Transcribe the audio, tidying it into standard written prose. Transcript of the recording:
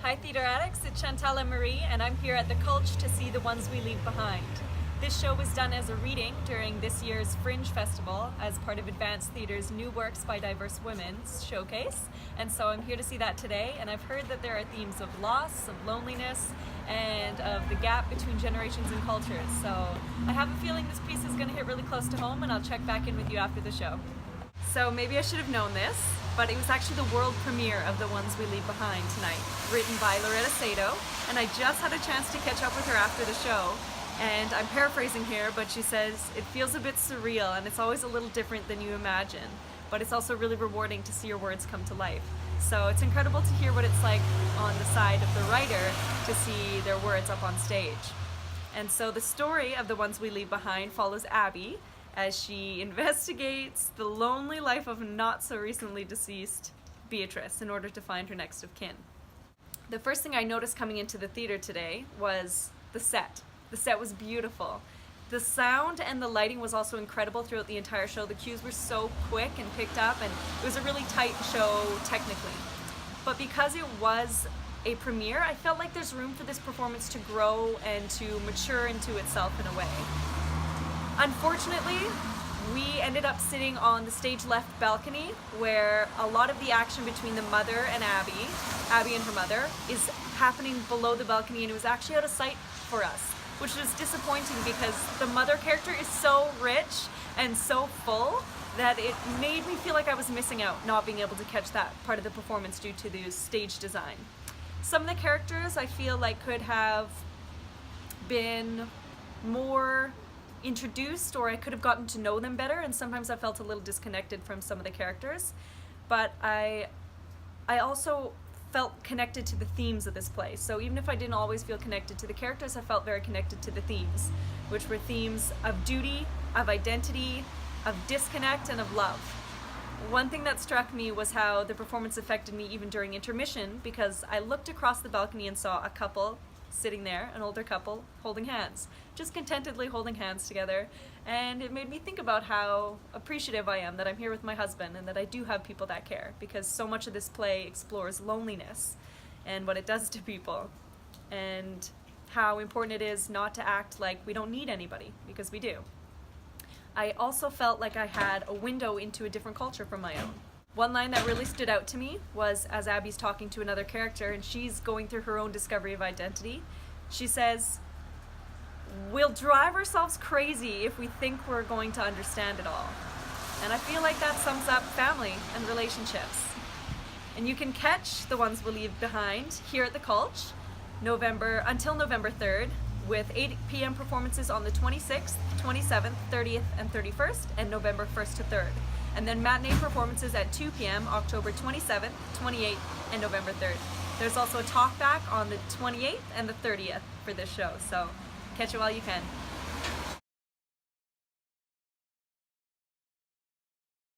Hi Theatre Addicts, it's Chantal and Marie, and I'm here at the Cultch to see The Ones We Leave Behind. This show was done as a reading during this year's Fringe Festival as part of Advanced Theatre's New Works by Diverse Women's showcase, and so I'm here to see that today, and I've heard that there are themes of loss, of loneliness, and of the gap between generations and cultures, so I have a feeling this piece is going to hit really close to home, and I'll check back in with you after the show. So maybe I should have known this, but it was actually the world premiere of The Ones We Leave Behind tonight, written by Loretta Sato, and I just had a chance to catch up with her after the show, and I'm paraphrasing here, but she says, it feels a bit surreal and it's always a little different than you imagine, but it's also really rewarding to see your words come to life. So it's incredible to hear what it's like on the side of the writer to see their words up on stage. And so the story of The Ones We Leave Behind follows Abby as she investigates the lonely life of not so recently deceased Beatrice in order to find her next of kin. The first thing I noticed coming into the theater today was the set. The set was beautiful. The sound and the lighting was also incredible throughout the entire show. The cues were so quick and picked up, and it was a really tight show technically. But because it was a premiere, I felt like there's room for this performance to grow and to mature into itself in a way. Unfortunately, we ended up sitting on the stage left balcony where a lot of the action between the mother and Abby and her mother, is happening below the balcony, and it was actually out of sight for us, which was disappointing because the mother character is so rich and so full that it made me feel like I was missing out not being able to catch that part of the performance due to the stage design. Some of the characters I feel like could have been more introduced, or I could have gotten to know them better, and sometimes I felt a little disconnected from some of the characters, but I also felt connected to the themes of this play. So even if I didn't always feel connected to the characters, I felt very connected to the themes, which were themes of duty, of identity, of disconnect, and of love. One thing that struck me was how the performance affected me even during intermission, because I looked across the balcony and saw a couple sitting there, an older couple, holding hands, just contentedly holding hands together, and it made me think about how appreciative I am that I'm here with my husband and that I do have people that care, because so much of this play explores loneliness and what it does to people, and how important it is not to act like we don't need anybody, because we do. I also felt like I had a window into a different culture from my own. One line that really stood out to me was as Abby's talking to another character and she's going through her own discovery of identity. She says, "We'll drive ourselves crazy if we think we're going to understand it all." And I feel like that sums up family and relationships. And you can catch The Ones We Leave Behind here at the Cultch until November 3rd, with 8 p.m. performances on the 26th, 27th, 30th, and 31st, and November 1st to 3rd. And then matinee performances at 2 p.m. October 27th, 28th, and November 3rd. There's also a talkback on the 28th and the 30th for this show, so catch it while you can.